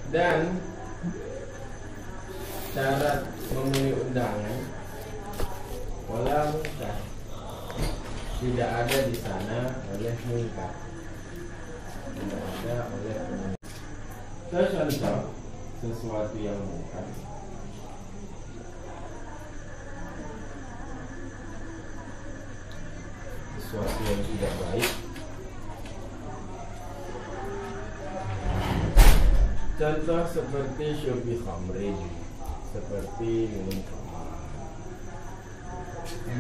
Dan syarat memenuhi undangan wala munkar, tidak ada di sana oleh munkar, tidak ada oleh munkar. Contoh sesuatu yang munkar, sesuatu yang tidak baik. Contoh seperti syurbi khamrin, seperti minum khamar,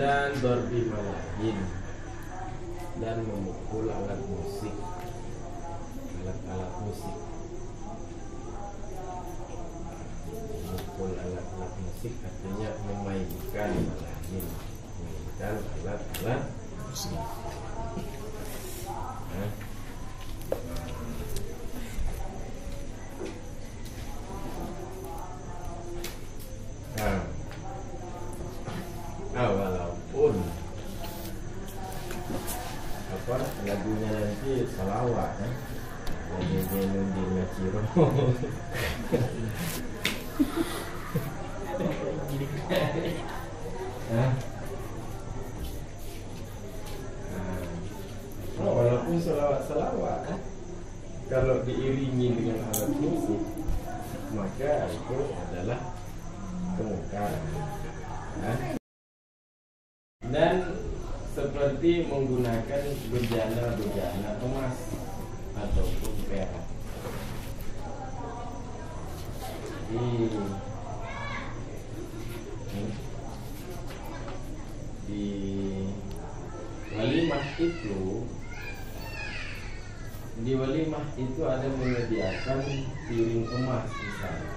dan dorbi malahin, dan memukul alat musik, alat-alat musik, memukul alat-alat musik artinya memainkan malahin, memainkan alat-alat musik. Walaupun apa lagunya nanti salawat kan, lagi jenun di Maciro. Walaupun salawat kan, kalau diiringi dengan alat musik maka itu adalah kemungkaran. Dan seperti menggunakan bejana emas ataupun perak. Di walimah itu ada menyediakan piring emas misalnya.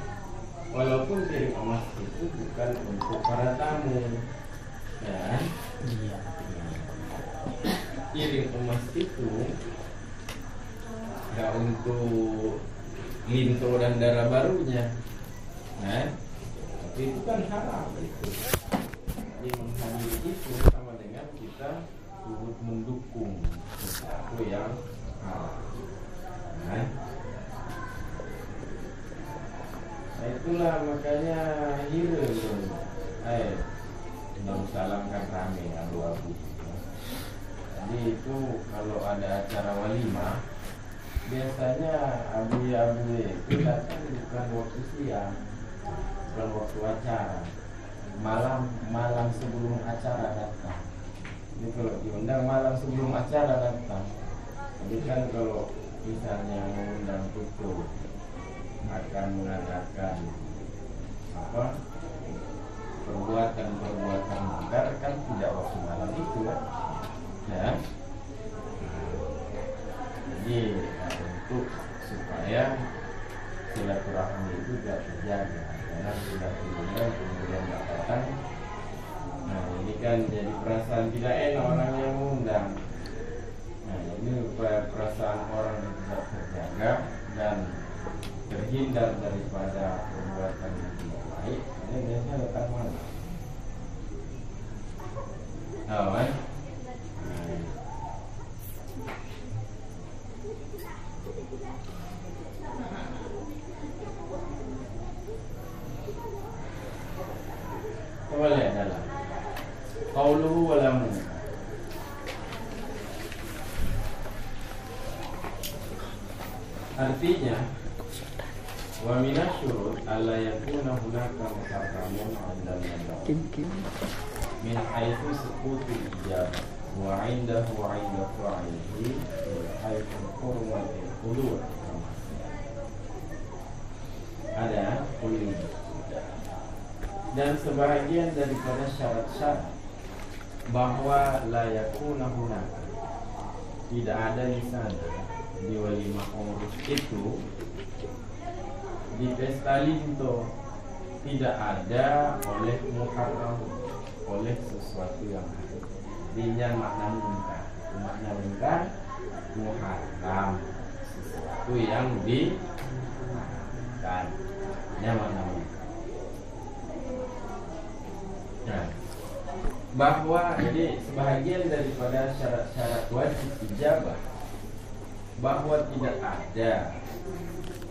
Walaupun piring emas itu bukan untuk para tamu, ya. Iya. Piring emas itu nggak untuk linto dan darah barunya, tapi itu kan haram itu. Yang menghadiri itu sama dengan kita turut mendukung sesuatu yang haram. Itulah makanya Bang Salam kan rame abu-abu. Jadi itu kalau ada acara walimah, biasanya abu-abu itu datang bukan waktu siang, bukan waktu acara, malam sebelum acara datang. Jadi kalau diundang malam sebelum acara datang. Jadi kan kalau misalnya mengundang tutup akan mengadakan perbuatan mungkar kan tidak waktu malam itu ya. Jadi untuk supaya silaturahmi itu tidak terjaga, karena sudah diundang kemudian tidak datang. Nah ini kan jadi perasaan tidak enak orang yang mengundang. Nah ini supaya perasaan orang tidak terjaga dan terhindar daripada perbuatan yang tidak baik, ini biasanya letak mana? Tahu kan? Coba lihat dalam qauluhu wala munkar. Artinya wa minasyurut alla yakuna hunaka muharramun 'inda al-mad'u min haitsu suqutu ijabah wa 'indahu 'inda fa'ilihi min haitsu hurmatil hudur. Ada kulli. Dan sebahagian daripada syarat-syarat bahwa la yakuna hunaka, tidak ada di sana di walimah urus itu, di pesta linto, tidak ada oleh muharram, oleh sesuatu yang haram. Dinya makna munkar, makna munkar muharram, sesuatu yang diharamkan. Ini makna munkar. Nah, bahwa jadi sebahagian daripada syarat-syarat wajib ijabah bahwa tidak ada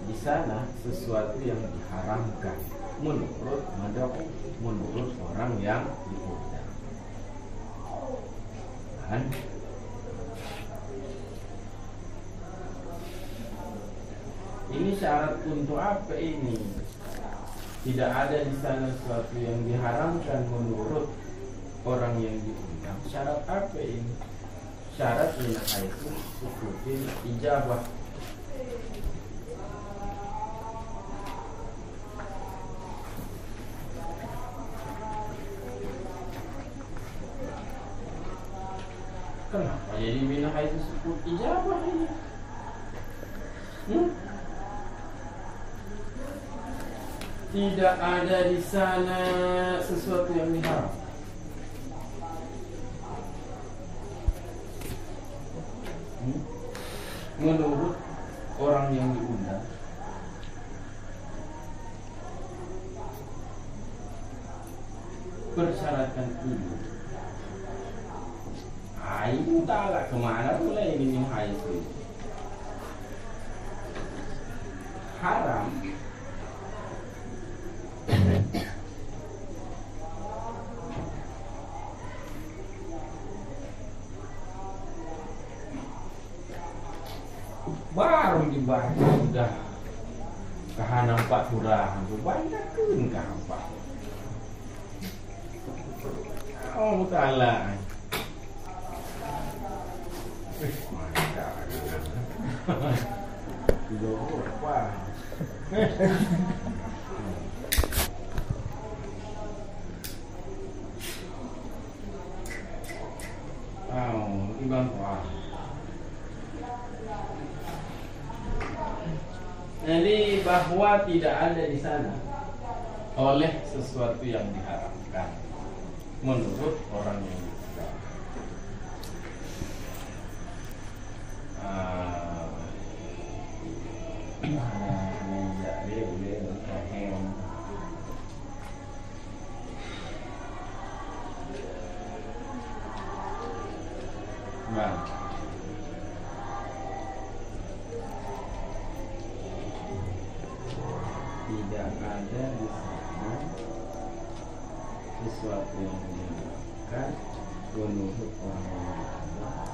di sana sesuatu yang diharamkan menurut madhab, menurut orang yang diundang. Kan? Ini syarat untuk apa ini? Tidak ada di sana sesuatu yang diharamkan menurut orang yang diundang. Syarat apa ini? Syarat minah itu sukutin ijabah. Kenapa jadi minah itu sukut ijabah ini? Tidak ada di sana sesuatu yang diharam. Menurut orang yang diundang, persyaratan ini. Itu tak kemana pula ini minhai itu. Haram. Baru dibaca sudah kahana 4 surah itu banyakeun ka apa. Oh taala. Loh, apa? Ibang kuah. Jadi bahwa tidak ada di sana oleh sesuatu yang diharamkan menurut orang yang diundang. Tidak ada di sana sesuatu yang diharamkan menurut orang yang diundang.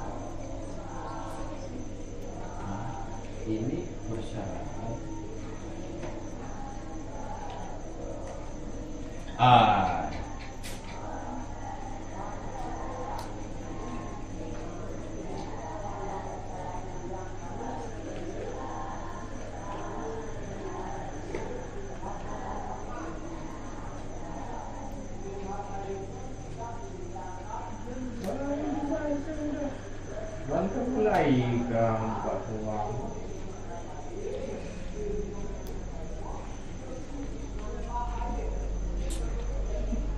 Ini persyaratan. Bantah mulai Pak Tuang.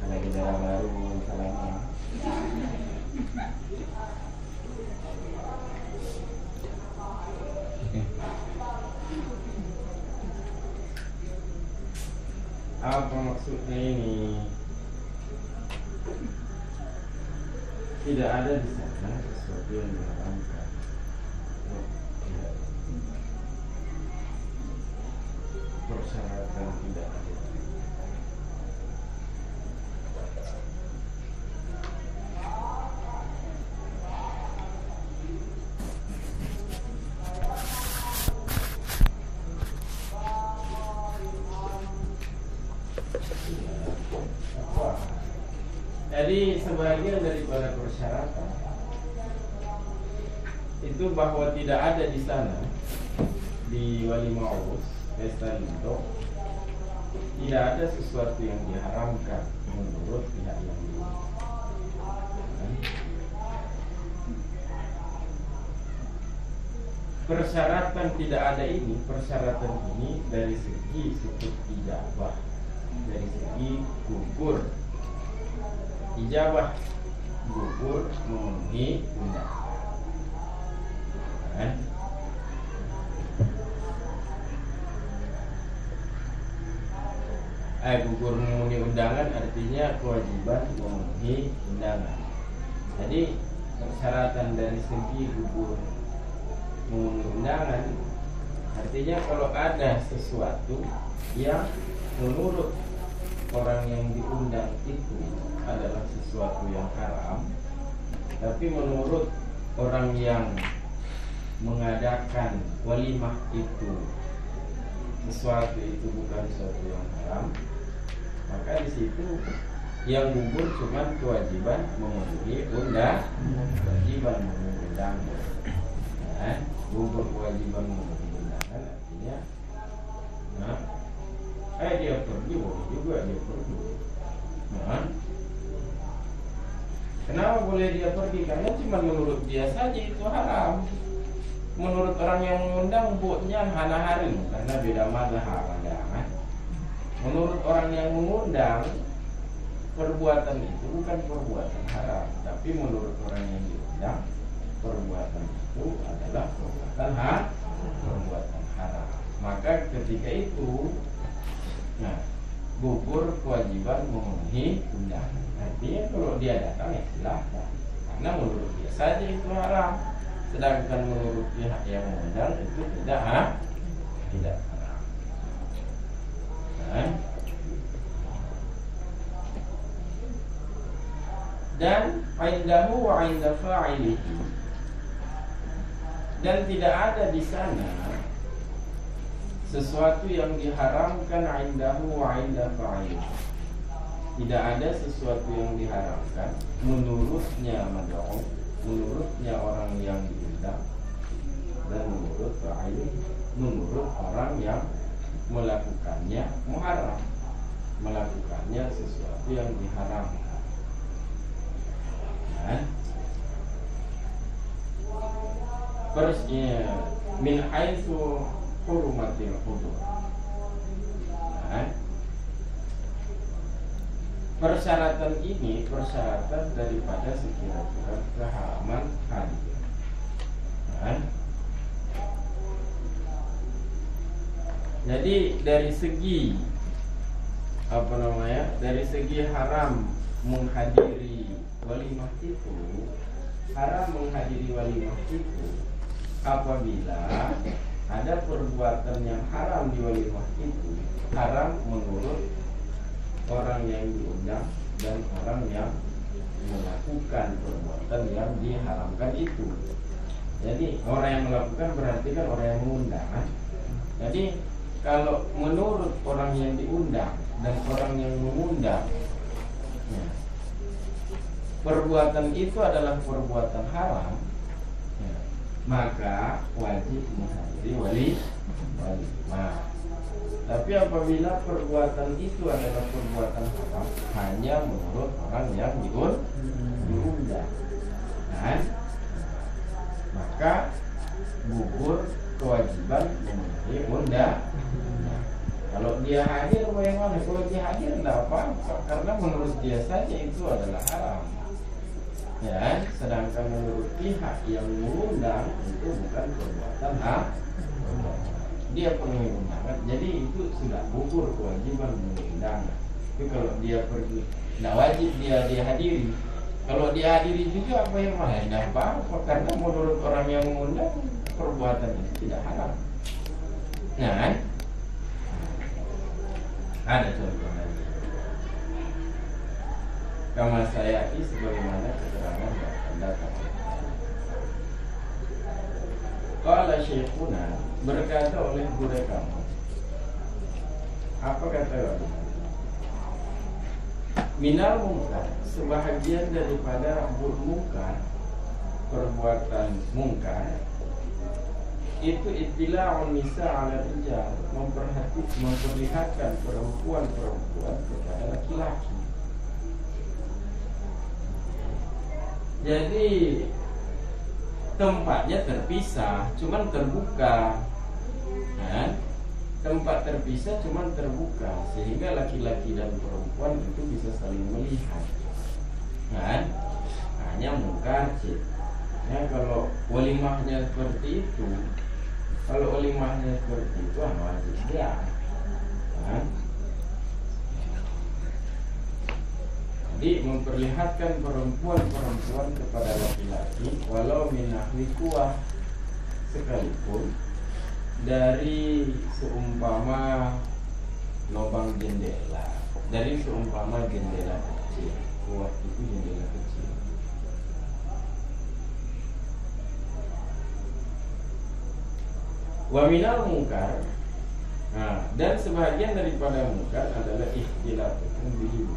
Ada kita baru salahnya. Apa maksudnya ini? Tidak ada di sana sesuatu yang diharamkan. Persyaratan tidak ada. Jadi sebagian daripada persyaratan itu bahwa tidak ada di sana di walimah urus pesta linto, tidak ada sesuatu yang diharamkan menurut pihak yang diundang. Persyaratan tidak ada ini, persyaratan ini dari segi sukut ijabah, dari segi gugur ijabah, gugur memenuhi undangan. Gugur memenuhi undangan artinya kewajiban memenuhi undangan. Jadi persyaratan dari segi gugur memenuhi undangan Artinya kalau ada sesuatu yang menurut orang yang diundang itu adalah sesuatu yang haram, tapi menurut orang yang mengadakan walimah itu sesuatu itu bukan sesuatu yang haram, maka di situ yang gugur cuma kewajiban memenuhi kewajiban mengundang. Gugur kewajiban memenuhi undangan artinya, dia pergi boleh juga dia pergi. Kenapa boleh dia pergi? Karena cuma menurut dia saja itu haram. Menurut orang yang mengundang buatnya hana hari, karena beda mazhab pandangan. Menurut orang yang mengundang, perbuatan itu bukan perbuatan haram, tapi menurut orang yang diundang, perbuatan itu adalah perbuatan haram. Maka ketika itu, gugur kewajiban memenuhi undangan. Artinya kalau dia datang ya silahkan, karena menurut dia saja itu haram, sedangkan menurut pihak yang mengundang itu tidak haram. Dan indahu wa inda fa'ilihi, dan tidak ada di sana sesuatu yang diharamkan indahu wa inda fa'ilihi. Tidak ada sesuatu yang diharamkan menurutnya mad'u, menurutnya orang yang diundang, dan menurut fa'ilih, menurut orang yang melakukannya muharram, melakukannya sesuatu yang diharamkan. Min haitsu hurumatil hudur. Persyaratan ini persyaratan daripada sekira-kira keharaman hadir. Jadi dari segi dari segi haram menghadiri walimah itu, haram menghadiri walimah itu apabila ada perbuatan yang haram di walimah itu, haram menurut orang yang diundang dan orang yang melakukan perbuatan yang diharamkan itu. Jadi orang yang melakukan berarti kan orang yang mengundang. Jadi kalau menurut orang yang diundang dan orang yang mengundang, perbuatan itu adalah perbuatan haram, maka wajib menghadiri walimah. Tapi apabila perbuatan itu adalah perbuatan haram hanya menurut orang yang diundang, maka gugur kewajiban memenuhi undangan. Kalau dia hadir bagaimana? Kalau dia hadir tidak apa-apa, karena menurut dia saja itu adalah haram. Sedangkan menurut pihak yang mengundang itu bukan perbuatan haram, dia penuhi undangan, jadi itu sudah gugur kewajiban mengundang. Tapi kalau dia pergi, tidak wajib dia hadiri. Kalau dia hadiri juga apa yang mana? Tidak apa-apa, karena menurut orang yang mengundang perbuatan itu tidak haram. Ada contoh lagi. Kama sayati sebagaimana keterangan yang akan datang. Qala syekhuna, berkata oleh guru kamu. Apa kata wali? Minal mungkar, sebahagian daripada mungkar, perbuatan mungkar, itu ittila'un nisa 'ala rijal, memperlihatkan perempuan-perempuan kepada laki-laki. Jadi tempatnya terpisah, cuman terbuka. Tempat terpisah cuman terbuka, sehingga laki-laki dan perempuan itu bisa saling melihat. Hanya mungkar. Kalau walimahnya seperti itu, wajib dia. Jadi memperlihatkan perempuan-perempuan kepada laki-laki, walau minahwi kuah, sekalipun dari seumpama lubang jendela, dari seumpama jendela kecil. Waktu itu jendela kecil. Wa minal mungkar. Nah, dan sebahagian daripada mungkar adalah ikhtilafun bihi,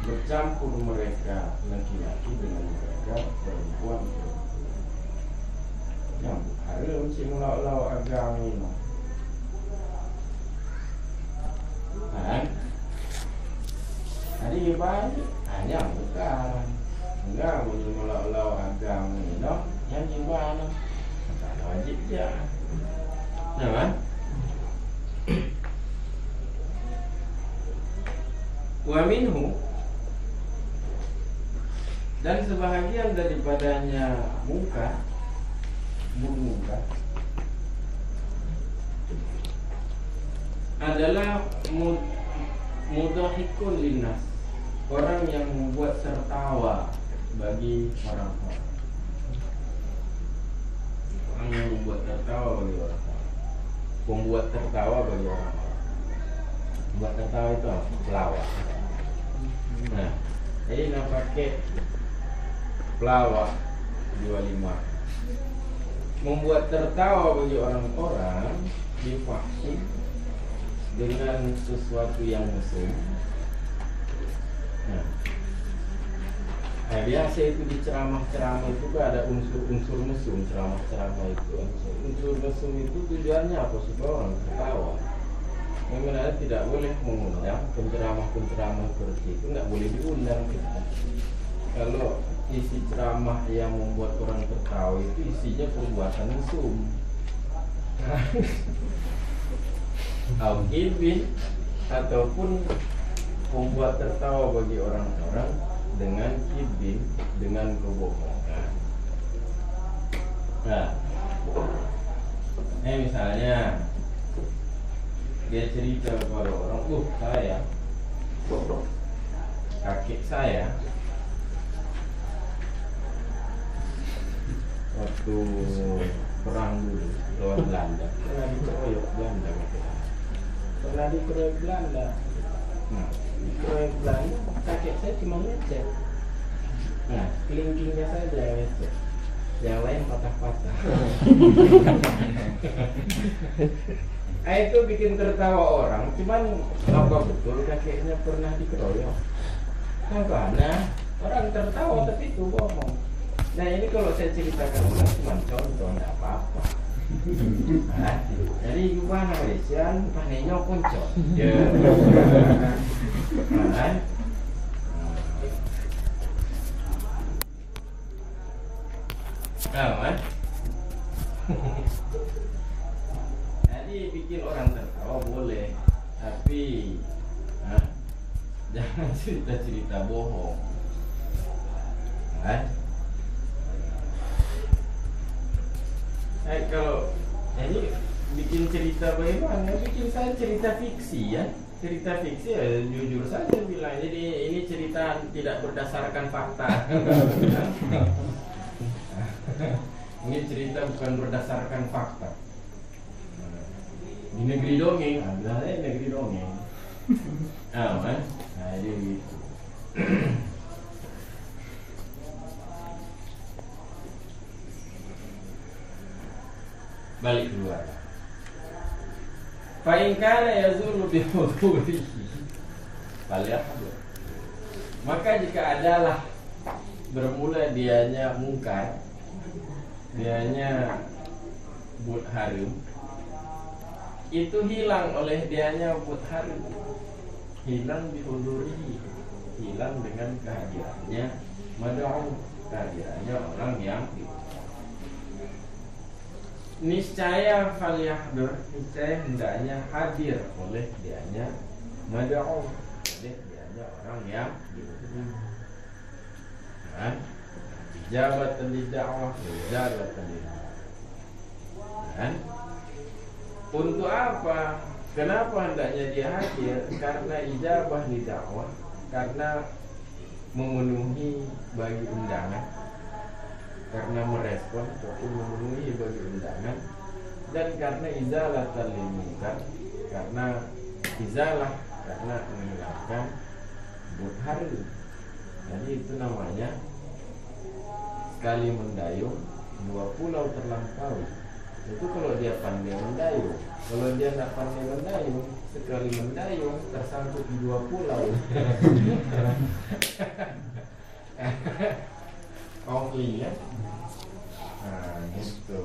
bercampur mereka laki-laki dengan mereka perempuan. Yang harum si mulau-lau agama ini. Kan? Hari banyak hanya bukan. Enggak boleh mulau-lau agama ini, yang gimana? Tak wajib je. Nah, kan? Wa minhu, dan sebahagian daripadanya mungkar adalah mudahikun linnas, orang yang membuat tertawa bagi orang-orang. Orang yang membuat tertawa bagi orang-orang. Membuat tertawa bagi orang-orang. Membuat tertawa itu apa? Pelawak. Nah, jadi nak pakai pelawak 25. Membuat tertawa bagi orang-orang divaksin dengan sesuatu yang mesum. Nah, biasa itu di ceramah-ceramah itu ada unsur-unsur mesum. Ceramah-ceramah itu unsur mesum itu tujuannya apa? Supaya orang tertawa. Memang tidak boleh mengundang penceramah-penceramah seperti itu, nggak boleh diundang kita. Kalau isi ceramah yang membuat orang tertawa itu isinya perbuatan mesum. Al-Ghibin ataupun membuat tertawa bagi orang-orang dengan kibin, dengan kebohongan. Nah, misalnya dia cerita kepada orang, saya, kakek saya waktu perang dulu lawan Belanda pernah dikeroyok Belanda, pernah dikeroyok Belanda. Nah, dikeroyok Belanda, kakek saya cuma lecet. Nah, kelingkingnya saja yang lecet, yang lain patah-patah. Itu bikin tertawa orang. Cuman apa betul kakeknya pernah dikeroyok? Kan karena orang tertawa tapi itu bohong. Nah, ini kalau saya ceritakan orang cuma contoh, tidak apa-apa. Nah, jadi gimana Malaysian panennya konco. Ya. Nah, kan? Jadi bikin orang tertawa boleh, tapi jangan cerita-cerita bohong. Kan? Kalau ini bikin cerita bagaimana? Bikin saya cerita fiksi ya. Cerita fiksi ya, jujur saja bilang. Jadi ini cerita tidak berdasarkan fakta. Ini cerita bukan berdasarkan fakta. Di negeri dongeng, bilangnya negeri dongeng. Nah, jadi gitu. Balik keluar. Fa in kana yazulu bi hudurihi falyahdur. Maka jika adalah bermula dianya mungkar, dianya but harum, itu hilang oleh dianya but harum, hilang bi hudurihi, hilang dengan kehadirannya mad'u, kehadirannya orang yang niscaya falyahdur, niscaya hendaknya hadir oleh dianya mad'u, oleh dianya orang yang diundang. Kan? Ijabatan lid'awah, ijabatan lid'awah. Kan? Untuk apa? Kenapa hendaknya dia hadir? Karena ijabah lid'awah, karena memenuhi bagi undangan, karena merespon ataupun memenuhi bagi undangan dan karena izalatan lil munkar, karena izalah, karena menghilangkan burhari. Jadi itu namanya sekali mendayung dua pulau terlampaui. Itu kalau dia pandai mendayung. Kalau dia tidak pandai mendayung, sekali mendayung tersangkut di dua pulau. Ongli ya. Nah gitu.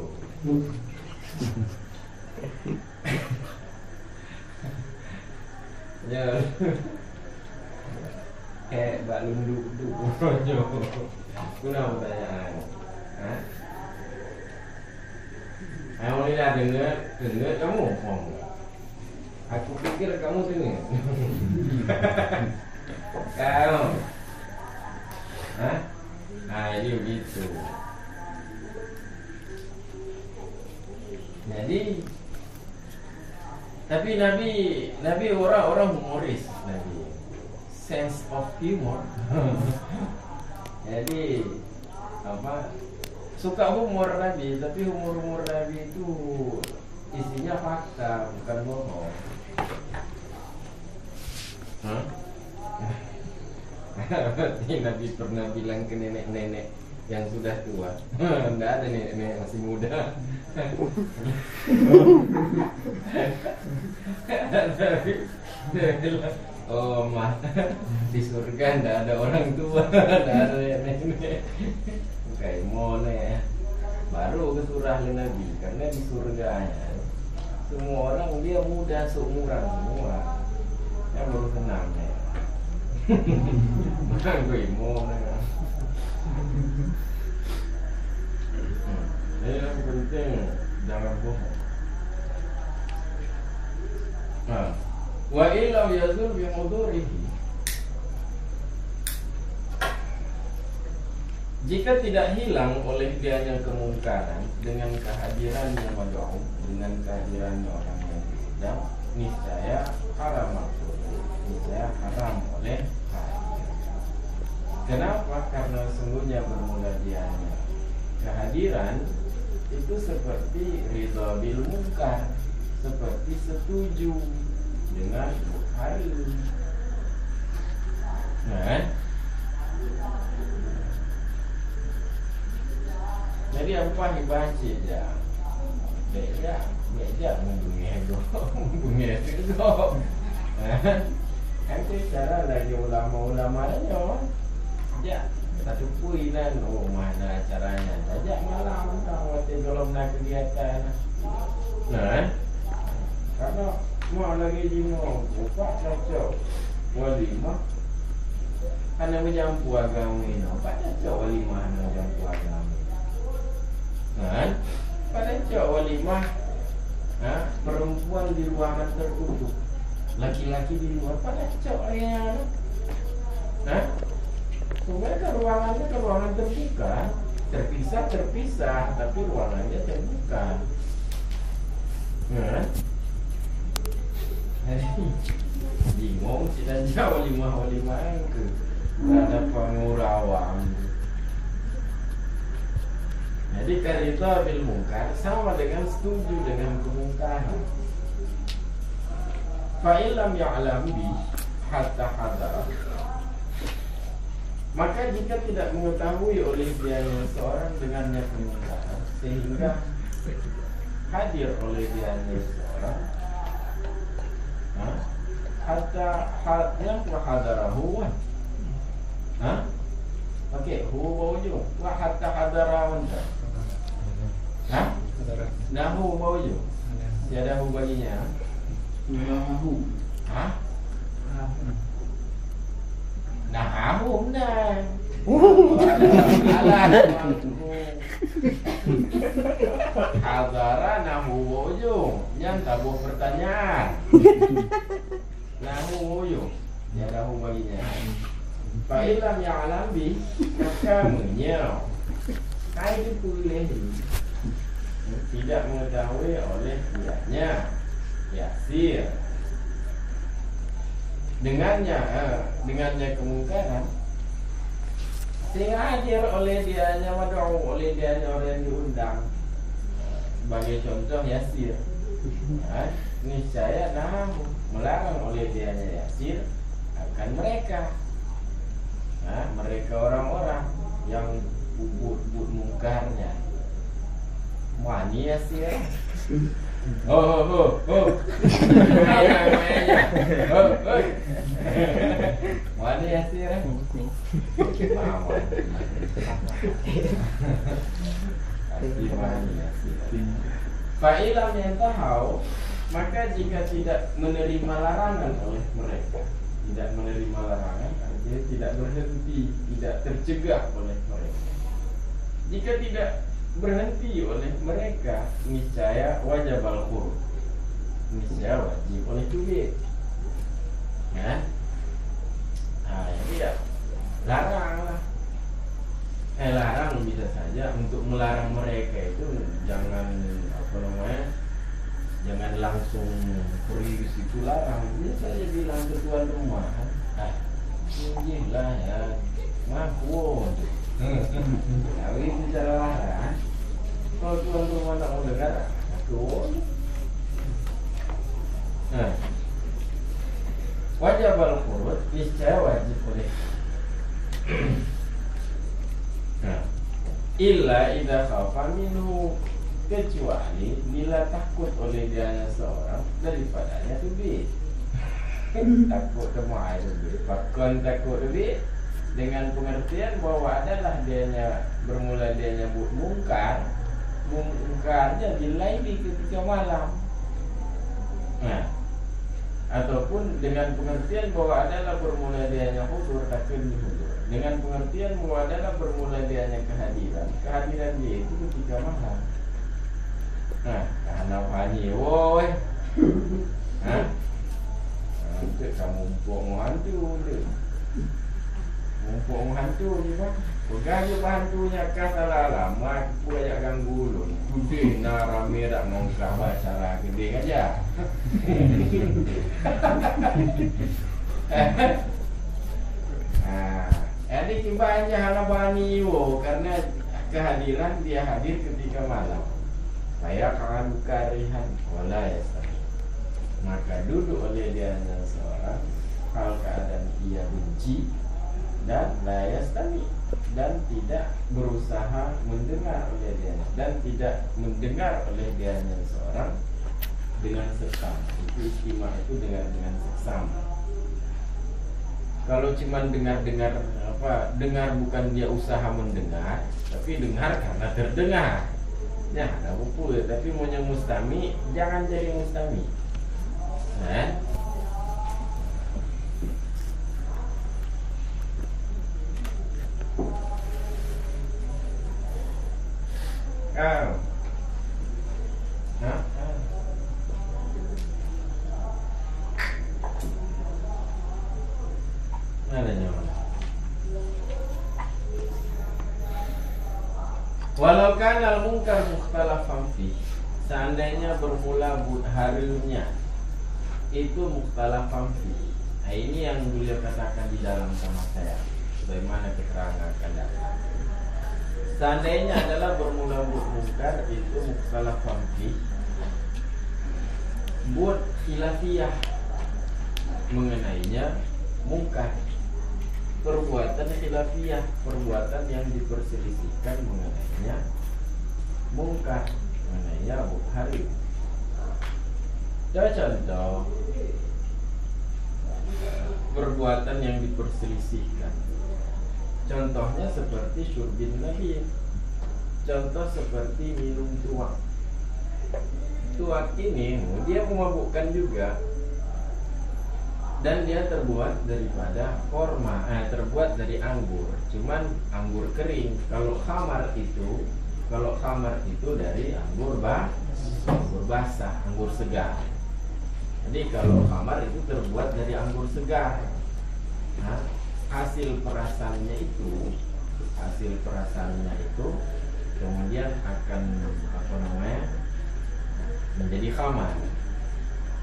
Ya. Kayak bak lunduk rojo. Kuna pertanyaan. Hah? Ayo lihat dengar kamu ngomong. Aku pikir kamu dengar. Kamu. Hah? Nah ini begitu. Jadi tapi Nabi orang humoris, Nabi sense of humor. Jadi apa, suka humor Nabi, tapi humor Nabi itu isinya fakta, bukan bohong. Berarti Nabi pernah bilang ke nenek-nenek yang sudah tua, enggak ada nenek masih muda. Dia bilang, oh mah di surga enggak ada orang tua, enggak ada nenek. Kayak mone ya. Baru ke surah Nabi, karena di surganya semua orang dia muda seumuran semua. Yang baru senang ya. Bukan gue mone. Ini yang penting jangan bohong. Wa illam yazul bi hudurihi. Jika tidak hilang oleh dianya kemungkaran dengan kehadirannya mad'u, dengan kehadirannya orang yang diundang, niscaya haram makruh, niscaya haram oleh hadir. Kenapa? Karena sungguhnya bermula dianya kehadiran itu seperti ridha bil munkar, seperti setuju dengan hari. Nah, jadi apa dibaca ya? Beja membunyi ego. Nanti cara lagi ulama-ulamanya, ya satu puinan, oh mana caranya? Saja malam waktu belum nak kegiatan. Nah, karena mau lagi jino, buka cocok walimah. Karena menjampu agama ini, apa cocok walimah menjampu agama? Nah, pada cocok walimah, perempuan di ruangan tertutup, laki-laki di luar, pada cocok yang, sebenarnya ruangannya ke ruangan terbuka, terpisah, tapi ruangannya terbuka. Bingung tidak jauh walimah ke ada pengurawang. Jadi karita bil munkar sama dengan setuju dengan kemungkaran. Fa illam ya'lam bi hatta hadara. Maka jika tidak mengetahui oleh dia seorang dengannya kemungkaran, sehingga hadir oleh dia seorang, hatta hadnya wa hadarahu. Okey, huwa bawju wa hatta hadarahu. Nahu bawju. Tiada hu baginya. Nahu. Nahu benar. Alah. Hadara nahu bawju. Yang tabuh pertanyaan. Nahu bawju. Tiada hu baginya. Fa'ilam ya'lam bi, maka menyau. Kai dipilih tidak mengetahui oleh dianya yasir. Dengannya kemungkaran, sehingga hadir oleh dianya mad'u, oleh dianya orang yang diundang. sebagai contoh Yasir, niscaya melarang oleh dianya Yasir akan mereka, mereka orang-orang yang bubut mungkarnya. Wani Yasir. Oh. Wani Yasir. Fa'ilam yang tahu, maka jika tidak menerima larangan oleh mereka, tidak menerima larangan artinya tidak berhenti, tidak tercegah oleh mereka. Jika tidak berhenti oleh mereka, niscaya wajib al-khurud, niscaya wajib oleh tubik. Ya, ini ya larang. Larang bisa saja. Untuk melarang mereka itu jangan jangan langsung perius itu larang. Bisa saja bilang ke tuan rumah, tinggilah ya, ngaku. Tapi bicara larang, kalau tuan rumah tak mau dengar, ngaku. Wajib al-khurud, niscaya wajib oleh. Illa idza khafa minhu, kecuali bila takut oleh dia seorang daripadanya tubik. Takut temuai tubik. Bahkan takut tubik dengan pengertian bahwa adalah bermula dianya mungkarnya dilaili ketika malam. Ataupun dengan pengertian bahwa adalah bermula dianya hudur, takut hudur. Dengan pengertian bahwa adalah bermula dianya kehadiran dia itu ketika malam. Karena pani, woi. Untuk kamu mumpuk hantu ni kan. Pegang hantunya kata lama pula jak ganggu lu. Gede rame dak mongkah bacara gede aja. Jadi timbanya halabani karena kehadiran dia hadir ketika malam. Saya akan karihan wala yastami. Maka duduk oleh dia seorang hal keadaan ia benci dan la yastami, dan tidak berusaha mendengar oleh dia, dan tidak mendengar oleh dia seorang dengan seksama. Itu istimewa itu dengan seksama. Kalau cuma dengar bukan dia usaha mendengar, tapi dengar karena terdengar. Ya, ada buku ya, tapi maunya mustami, jangan jadi mustami. Walau kana al-munkar mukhtalafan fi, seandainya bermula harunya itu mukhtalafan fi. Ini yang beliau katakan di dalam sama saya, bagaimana keterangan akan datang. Seandainya adalah bermula munkar itu mukhtalafan fi, buat khilafiyah mengenainya munkar, perbuatan khilafiyah, perbuatan yang diperselisihkan mengenainya munkar, mengenainya hari. Contoh perbuatan yang diperselisihkan, contohnya seperti syurbin nabi, contoh seperti minum tuak. Tuak ini dia memabukkan juga, dan dia terbuat daripada korma, terbuat dari anggur, cuman anggur kering. Kalau khamar itu dari anggur basah, anggur segar. Jadi kalau khamar itu terbuat dari anggur segar. Hasil perasannya itu kemudian akan menjadi khamar,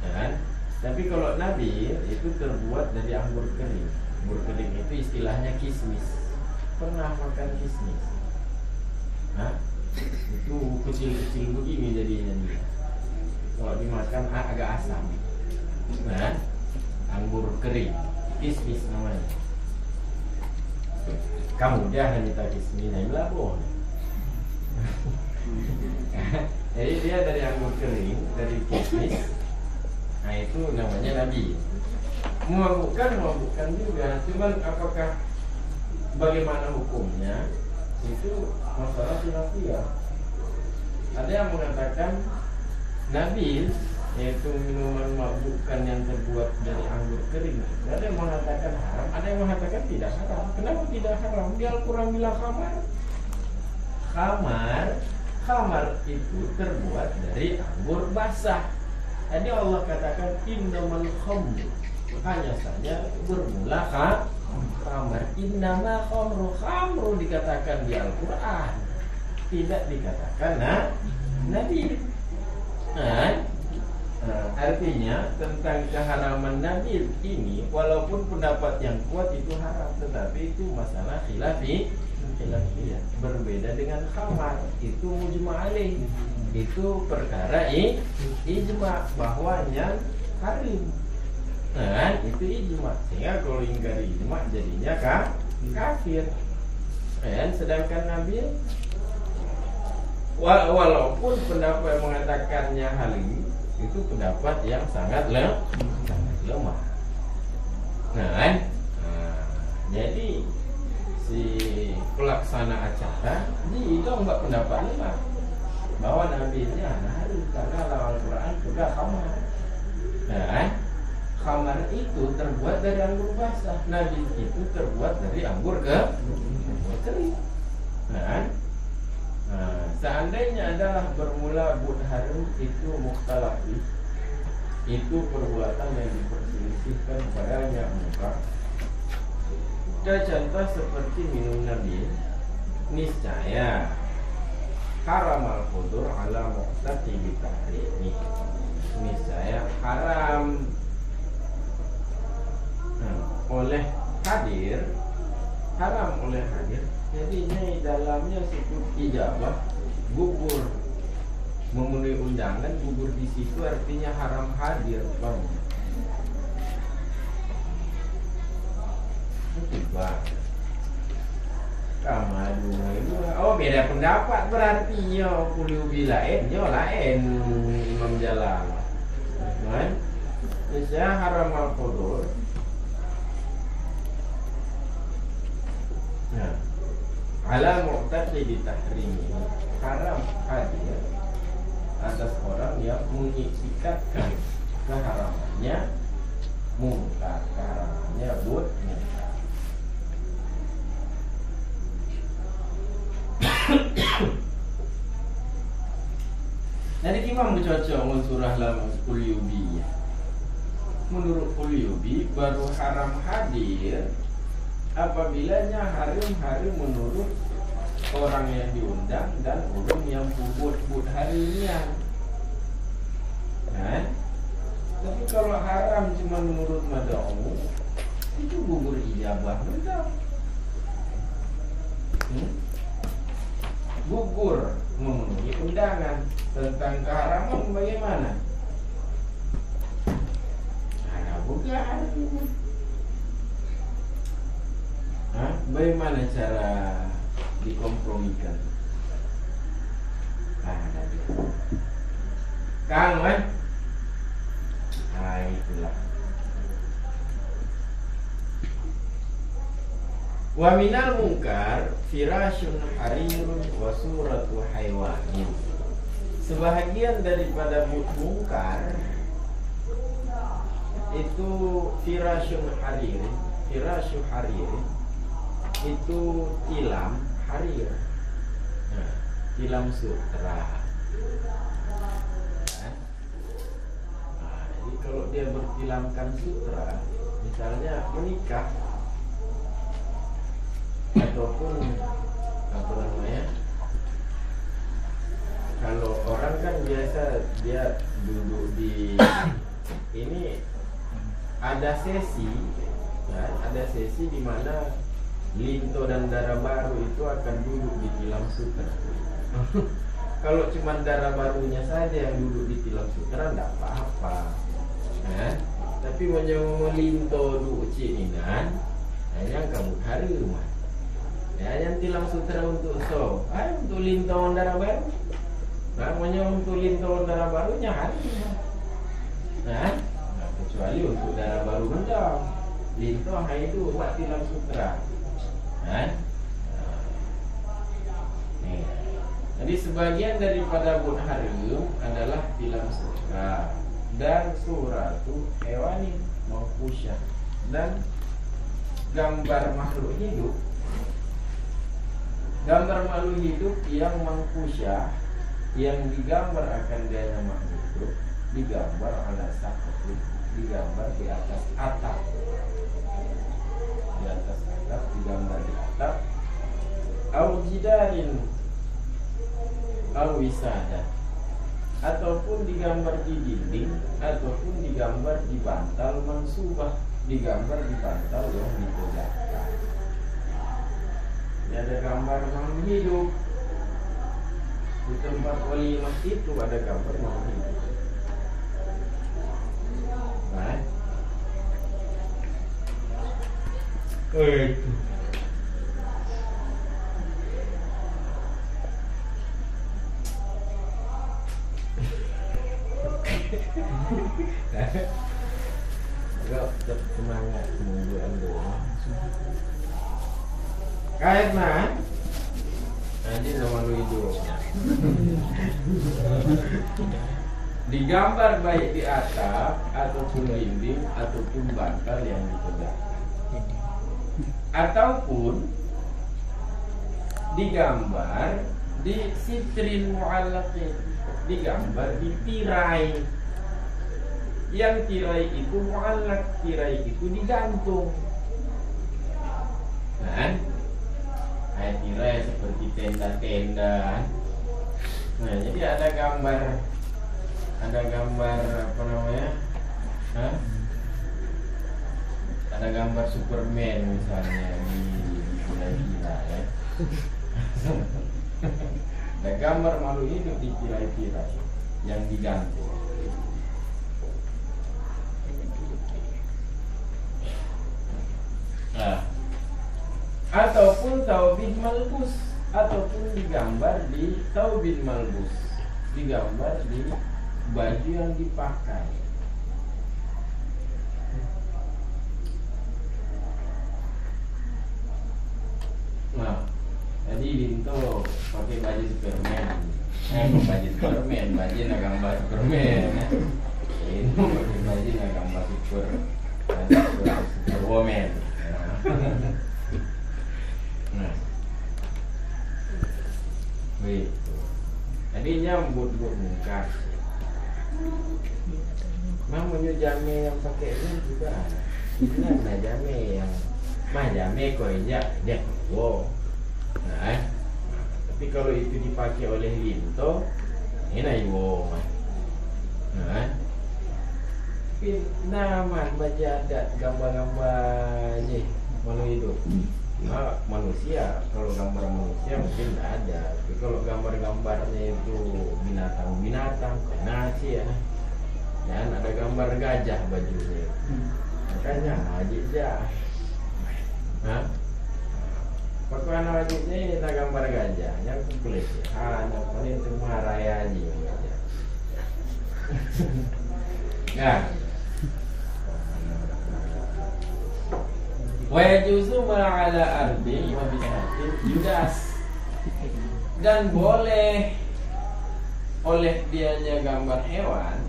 ya kan? Tapi kalau nabi itu terbuat dari anggur kering. Anggur kering itu istilahnya kismis. Pernah makan kismis? itu kecil-kecil begini jadinya dia. Kalau dimakan agak asam. Nah, anggur kering, kismis namanya. Kamu dia hanya kismis, ini melabur. Jadi dia dari anggur kering, dari kismis. Nah itu namanya nabi. Memabukkan juga. Cuman apakah bagaimana hukumnya? Itu masalah khilafiyah. Ada yang mengatakan nabi yaitu minuman mabukkan yang terbuat dari anggur kering. Ada yang mengatakan haram, ada yang mengatakan tidak haram. Kenapa tidak haram? Di Al-Quran bilang khamar. Khamar itu terbuat dari anggur basah. Jadi Allah katakan innamal khamru, hanya saja bermula khamar. Innama khamru dikatakan di Al-Quran, tidak dikatakan nabi. Artinya tentang keharaman nabi ini, walaupun pendapat yang kuat itu haram, tetapi itu masalah khilafiyah. Berbeda dengan khamar, itu mujma' alaih, itu perkara ijma' bahwanya haram. Itu ijma', sehingga kalau ingkar ijma' jadinya kafir. Sedangkan nabi, walaupun pendapat yang mengatakannya halim, itu pendapat yang sangat lemah. Jadi si pelaksana acara itu enggak pendapat lemah bahwa nabi-nya haram karena Al-Quran juga khamar. Khamar itu terbuat dari anggur basah, nabi itu terbuat dari anggur kering. Seandainya adalah bermula haram itu mukhtalafi, itu perbuatan yang diperselisihkan padanya muka. Contoh seperti minum nabi, niscaya haram al-qudur ala muqtati bitahrini, niscaya haram oleh hadir, jadi ini dalamnya sukuk ijabah, gugur memenuhi undangan, gugur di situ artinya haram hadir, bang. Tiba kamadu itu, beda pendapat berarti yo kuliah lain, lain Imam Jalal. Saya haram al-qudur. Ala muqtadi ditahrimi, haram hadir atas orang yang mengiktikadkan keharamannya mungkar, keharamannya mungkar. Jadi Imam bercocok dengan surah Al-Qulubi. Menurut Qulubi baru haram hadir apabilanya haram menurut orang yang diundang dan orang yang bubut harinya. Tapi kalau haram cuma menurut mad'u, itu gugur ijabah betul. Gugur memenuhi undangan. Tentang keharaman bagaimana? Ada bukan? Bagaimana cara dikompromikan? Ada juga. Kang, itulah. Wa minal munkar firashun harirun wa suratu haywanin. Sebahagian daripada mungkar itu firashun harir, firashu harir itu tilam harir, tilam sutra. Jadi kalau dia bertilamkan sutra, misalnya menikah ataupun apa namanya, kalau orang kan biasa dia duduk di ini ada sesi, ada sesi di mana Linto dan Dara Baru itu akan duduk di tilam sutra. Kalau cuma darah barunya saja yang duduk di tilam sutra tidak apa-apa. Tapi mau linto duduk cininan, hanya kabut hari rumah. Ya, yang tilam sutra untuk untuk linto darah baru. Namanya untuk linto darah barunya hari rumah. Kecuali untuk darah baru rendah, linto hanya itu buat tilam sutra. Jadi sebagian daripada Bunharim adalah tilam sutra dan suratu hewani maukusyah dan gambar makhluk hidup. Gambar makhluk hidup yang mangkusyah, yang digambar akan gaya makhluk hidup, digambar ala sakti, digambar di atas atap. Di atas atap, digambar di atap. Au jidarin au wisada, ataupun digambar di dinding, ataupun digambar di bantal mansubah, digambar di bantal yang ditegakkan. Ada gambar makhluk hidup di tempat walimah itu, ada gambar makhluk hidup. Itu agak tetap semangat menunggu anda. Karena nanti sama lu hidupnya digambar baik di atap ataupun dinding ataupun bantal yang ditegakkan, ataupun digambar di sitrin mu'allaqin, digambar di tirai. Yang tirai itu mu'allaq, tirai itu digantung. Tirai seperti tenda-tenda. Jadi ada gambar apa namanya? Ada gambar Superman misalnya di tirai-tirai ya. Ada gambar makhluk hidup di tirai-tirai yang digantung. Ataupun taubin malbus, ataupun digambar di taubin malbus, digambar di baju yang dipakai. Jadi linto pakai baju Superman, baju Superman, baju nak gambar Superman. Ini pakai baju nak gambar Superwoman. Begitu. Tadi nyambut muka. Namanya jame yang pakai ini juga ada. Ini ada jame yang jame kau injak dia. Tapi kalau itu dipakai oleh linto, ini ibu. Tapi nama baca adat gambar-gambarnya malu hidup. Manusia, kalau gambar manusia mungkin tidak ada. Tapi kalau gambarnya itu binatang-binatang, nasi ya. Dan ada gambar gajah bajunya. Makanya wajibnya. Pakai anak wajibnya ini tak gambar gajah, yang kulit ya. Yang paling semua raya aja. Nah. Wa yajuzu ma'ala ardi wa bihatin yudas, dan boleh oleh dianya gambar hewan.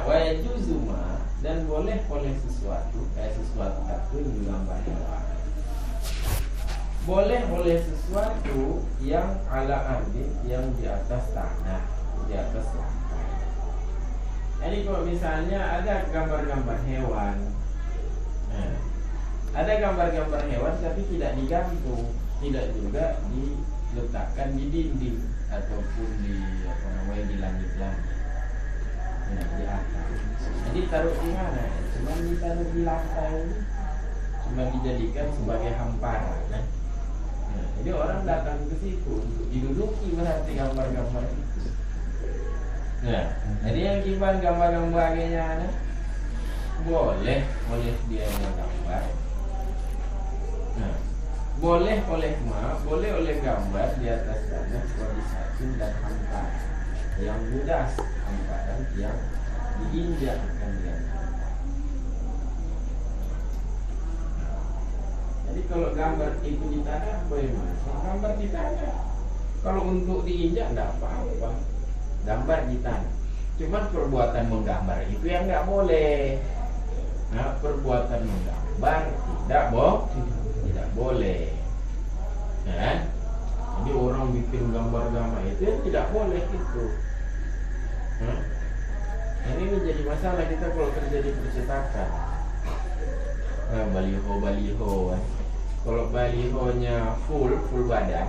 Wa yajuzu ma, dan boleh oleh sesuatu, kayak sesuatu takut gambar hewan. Boleh oleh sesuatu yang ala ardi, yang di atas tanah, di atas lantai. Jadi kalau misalnya ada gambar-gambar hewan, ada gambar-gambar hewan tapi tidak digantung, tidak juga diletakkan di dinding ataupun di di langit-langit, di atas. Jadi taruh di mana? Cuma ditaruh di lantai, cuma dijadikan sebagai hamparan. Jadi orang datang ke situ untuk diduduki berarti gambar-gambar itu. Nah, jadi yang kiban gambar-gambarnya boleh oleh dia yang gambar. Nah, boleh oleh gambar di atas tanah wadisatin dan hamparan yang ludas, hamparan yang diinjak akan dia. Jadi kalau gambar itu di tanah bagaimana? Gambar di tanah. Kalau untuk diinjak tidak apa-apa. Gambar di tanah. Cuman perbuatan menggambar itu yang nggak boleh. Nah, perbuatan menggambar tidak boleh. Ya? Jadi orang bikin gambar-gambar itu tidak boleh itu. Nah, ini menjadi masalah kita kalau terjadi percetakan. Baliho. Kalau balihonya full badan,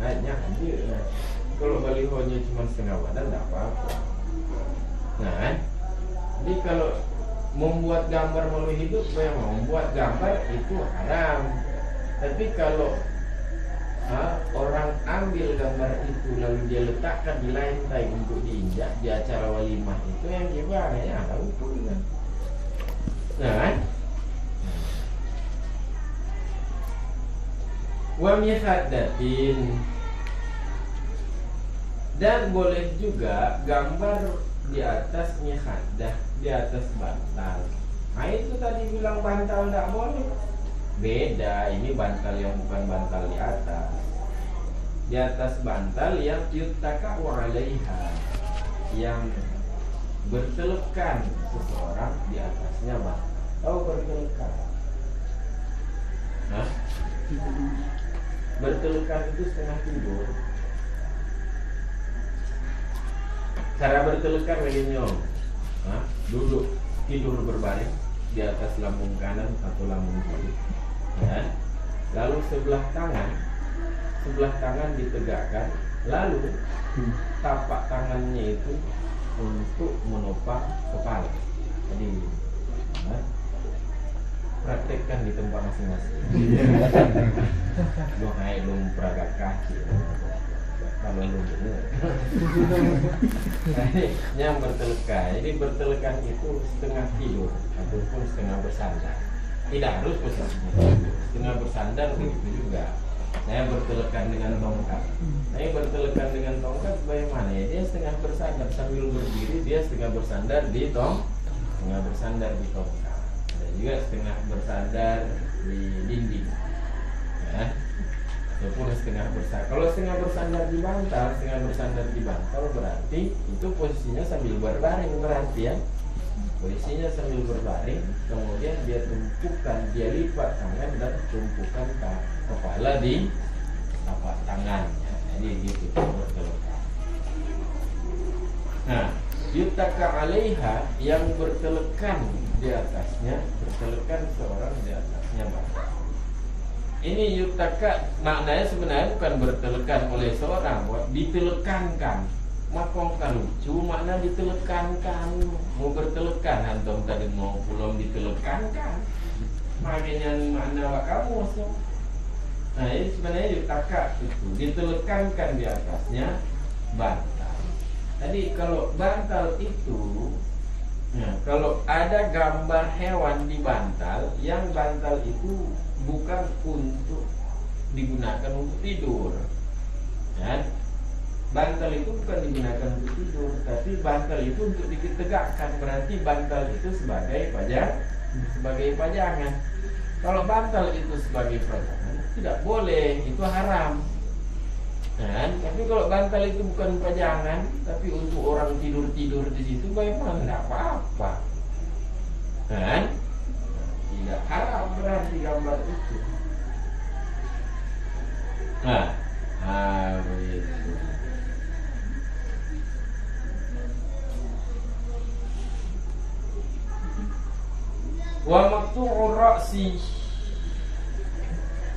jangan dia. Kalau balihonya cuma setengah badan, tidak apa-apa. Nah, jadi kalau membuat gambar melalui hidup, memang membuat gambar itu haram. Tapi kalau orang ambil gambar itu lalu dia letakkan di lantai untuk diinjak di acara walimah itu yang gimana ya? Ada hukumnya. Nah, wa mihaddatin, dan boleh juga gambar di atas mihaddah, di atas bantal. Nah itu tadi bilang bantal tidak boleh. Beda, ini bantal yang bukan bantal di atas. Di atas bantal yang yuttaka wa alaiha, yang bertelekan seseorang di atasnya bantal. Tahu bertelekan? Hah? Bertelekan itu setengah tidur. Cara bertelekan begini, duduk tidur berbaring di atas lambung kanan atau lambung kiri, ya. Lalu sebelah tangan ditegakkan, lalu tapak tangannya itu untuk menopang kepala. Jadi praktekkan di tempat masing-masing. Belum peragat kaki. Kalau belum benar. Yang bertelekan. Jadi bertelekan itu setengah tidur ataupun setengah bersandar. Tidak harus posisinya tidur. Setengah bersandar begitu juga. Saya bertelekan dengan tongkat. Saya bertelekan dengan tongkat bagaimana ya? Dia setengah bersandar sambil berdiri, dia setengah bersandar di setengah bersandar di tongkat. Ada juga setengah bersandar di dinding. Ya. Ataupun setengah bersandar. Kalau setengah bersandar di bantal berarti itu posisinya sambil berbaring berarti ya. Posisinya sambil berbaring, kemudian dia tumpukan, dia lipat tangan dan tumpukan kepala di tapak tangan. Jadi gitu bertelekan. Nah, yuttaka alaiha, yang bertelekan di atasnya, bertelekan seorang di atasnya bantal. Ini yuttaka maknanya sebenarnya bukan bertelekan oleh seorang, ditelekankan. Makongkan lucu makna ditelekankan. Mau bertelekan antum tadi mau belum ditelekankan. Makanya makna kamu so. Nah ini sebenarnya yuttaka itu ditelekankan di atasnya bantal. Tadi kalau bantal itu, nah, kalau ada gambar hewan di bantal, yang bantal itu bukan untuk digunakan untuk tidur, ya. Bantal itu bukan digunakan untuk tidur, tapi bantal itu untuk ditegakkan. Berarti bantal itu sebagai pajangan. Kalau bantal itu sebagai pajangan tidak boleh, itu haram. Nah, tapi kalau bantal itu bukan pajangan, tapi untuk orang tidur di situ, bagaimana? Tidak apa-apa. Nah, tidak haram berarti gambar itu. Nah, begitu. Wa maqtu'ur ra'si,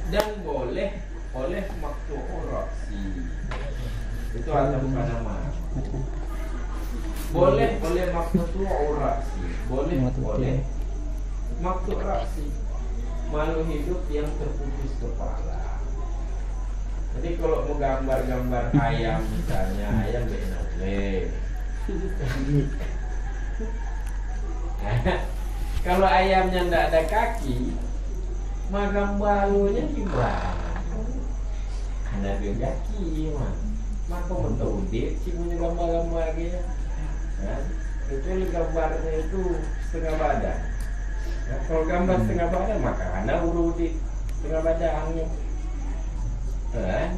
dan boleh oleh maqtu'ur ra'si. Itu ada bukan nama. Boleh oleh maqtu'ur ra'si. Boleh oleh maqtu'ur ra'si. Makhluk hidup yang terputus kepala. Jadi kalau mau gambar-gambar ayam misalnya, ayam benar boleh. Kalau ayamnya ndak ada kaki, mah gambarnya gimana? Ada dua kaki mah. Maka betul dia sih punya gambar-gambar gitu. Kan? Itu gambarnya itu setengah badan. Nah, kalau gambar setengah badan maka ada urut di setengah badannya. Kan?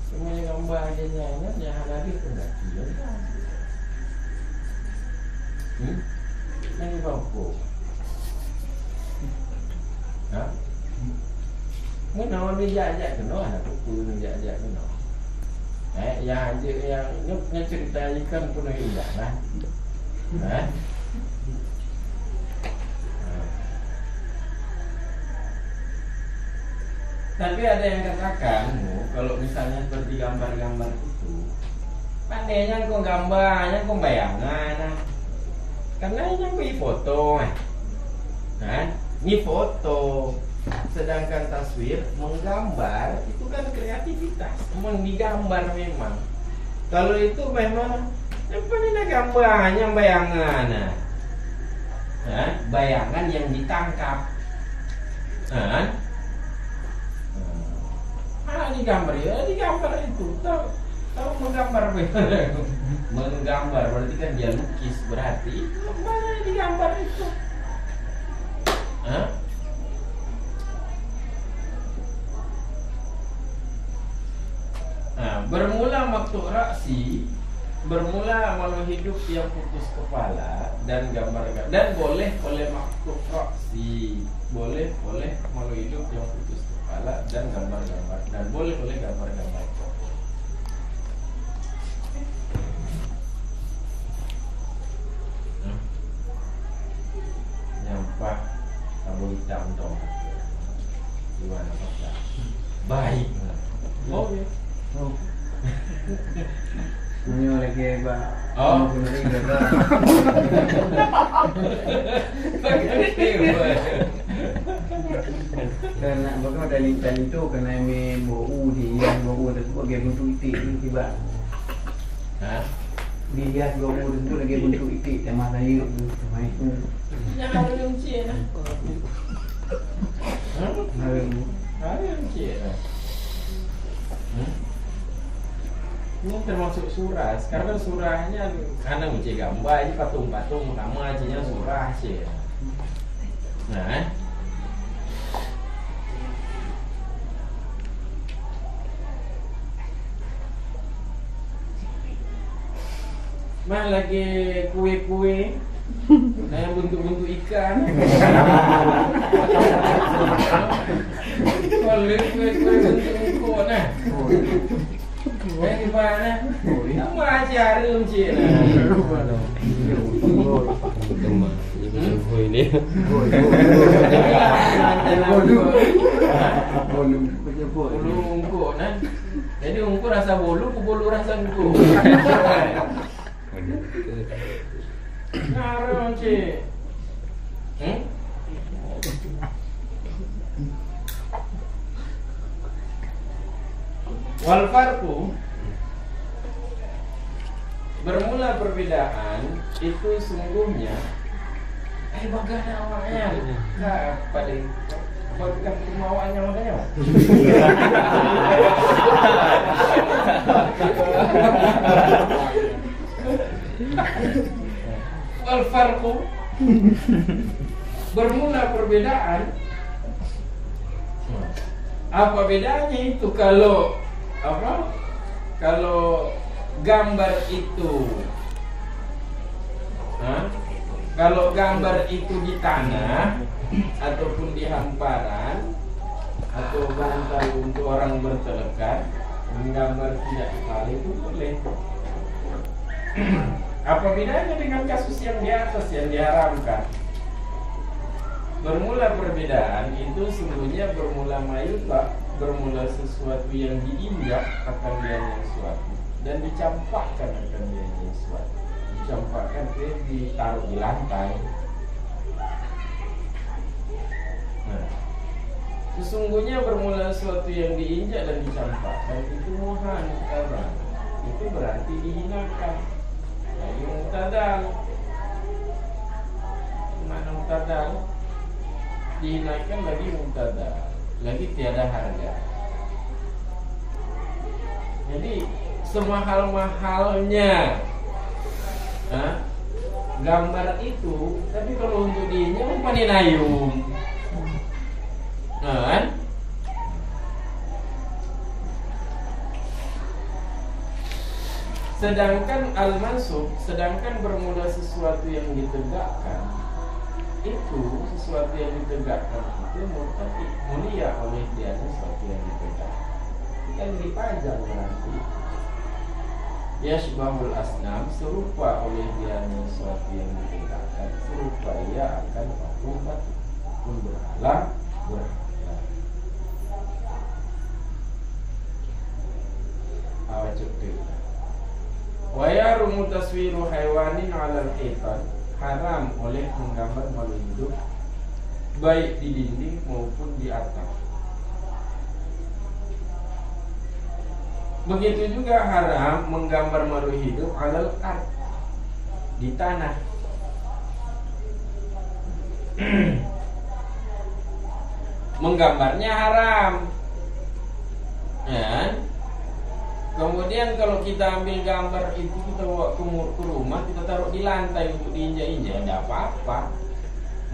Semuanya gambar aja ya lagi enggak dia. Ini bangku. Hah? Mana dia kena anak buku dia kena. Yang aja yang cerita ikan pun indah kan? Tapi ada yang katakan, kalau misalnya seperti gambar-gambar itu, pandainya kau gambarnya kau bayangan, karena ini kau foto, kan? Ini foto, sedangkan taswir menggambar itu kan kreativitas, memang digambar memang. Kalau itu memang apa ini gambarnya bayangan, bayangan yang ditangkap, digambar ya, digambar itu tahu menggambar menggambar berarti kan dia lukis, berarti mana digambar itu, bermula makhluk raksi, bermula makhluk hidup yang putus kepala dan gambar-gambar, dan boleh oleh makhluk raksi, boleh oleh makhluk hidup yang putus kepala dan gambar-gambar, dan boleh oleh gambar-gambar. Nyampah kabel hitam dong. Gimana Pak? Baik. Oh ya. Oh. Punya lagi Pak. Oh. Karena bagaimana dalilan itu karena ini bau dia bau tersebut lagi bentuk itik tiba. Dia bau tersebut lagi bentuk itik sama saya sama itu. Jangan lunci ya. Lunci ya. Ini termasuk surah, karena surahnya karena uji gambar ini patung-patung utama acinya surah sih. Nah, mah lagi kue-kue, nah yang bentuk-bentuk ikan. Kalau kue-kue bentuk nah. Gimana? Kamu ajarin Cik. Ini. Bolu ungkuk nah. Jadi ungkuk rasa bolu, bolu rasa ungkuk. Ngaruh Cik. Wal farqu, bermula perbedaan itu sungguhnya bagaimana awalnya pada bukan awalnya makanya wal farqu, bermula perbedaan. Apa bedanya itu kalau gambar itu kalau gambar itu di tanah ataupun di hamparan atau bantal untuk orang bertelekat, menggambar tidak hal itu boleh. Apa bedanya dengan kasus yang di atas yang diharamkan? Bermula perbedaan itu sungguhnya bermula mayulah, bermula sesuatu yang diinjak akan dianya sesuatu dan dicampakkan akan dianya sesuatu, dicampakkan ditaruh di lantai. Nah, Sesungguhnya bermula sesuatu yang diinjak dan dicampakkan itu muhan karena itu berarti dihinakan. Lagi mutadal. Mana mutadal? Dihinakan lagi mutadal. Lagi tiada harga. Jadi semahal-mahalnya gambar itu, tapi kalau untuk diinjak paninayum. Kan? Sedangkan al-mansub, sedangkan bermula sesuatu yang ditegakkan, itu sesuatu yang ditegakkan itu murtafi, mulia oleh dia sesuatu yang ditegakkan. Kan dipajang nanti. Yashbahul asnam, serupa oleh dia sesuatu yang ditegakkan, serupa ia akan patung batu pun berhala. Wa yarumu taswiru haywanin 'alal hitan, haram oleh menggambar makhluk hidup baik di dinding maupun di atap. Begitu juga haram menggambar makhluk hidup 'alal ard, di tanah. Menggambarnya haram. Ya. Kemudian kalau kita ambil gambar itu, kita bawa ke rumah, kita taruh di lantai untuk diinjak-injak, tidak apa-apa.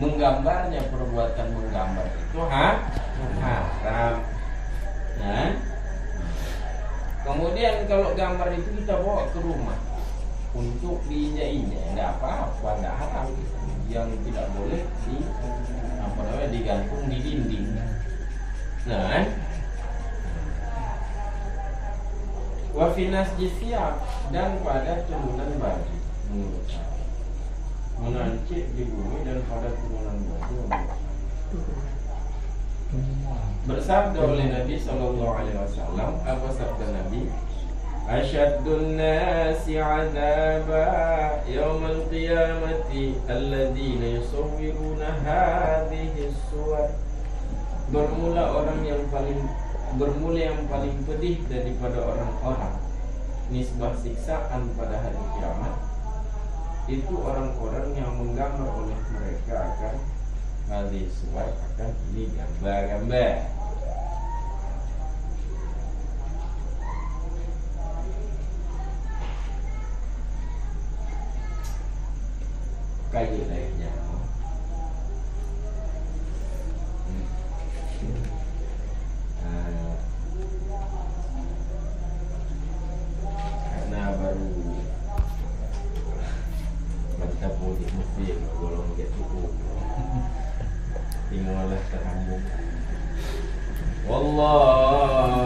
Menggambarnya, perbuatan menggambar itu haram. Nah, kemudian kalau gambar itu kita bawa ke rumah untuk diinjak-injak, tidak apa-apa, tidak haram. Yang tidak boleh digantung di dinding. Nah, wafinas jisiap, dan pada turunan baju menurut saya, menancip di bumi dan pada turunan baju bersabda oleh Nabi SAW. Apa sabda Nabi? Asyaddun nasi adaba yawmal qiyamati alladhina yusawwiruna hadhihi suwar. Bermula yang paling pedih daripada orang-orang nisbah siksaan pada hari kiamat itu orang-orang yang menggambar oleh mereka akan hadhihi suwar, akan ini gambar-gambar. Kayu layaknya. Karena baru kita boleh mesti golong dia cukup. Tinggallah terhambung. Wallah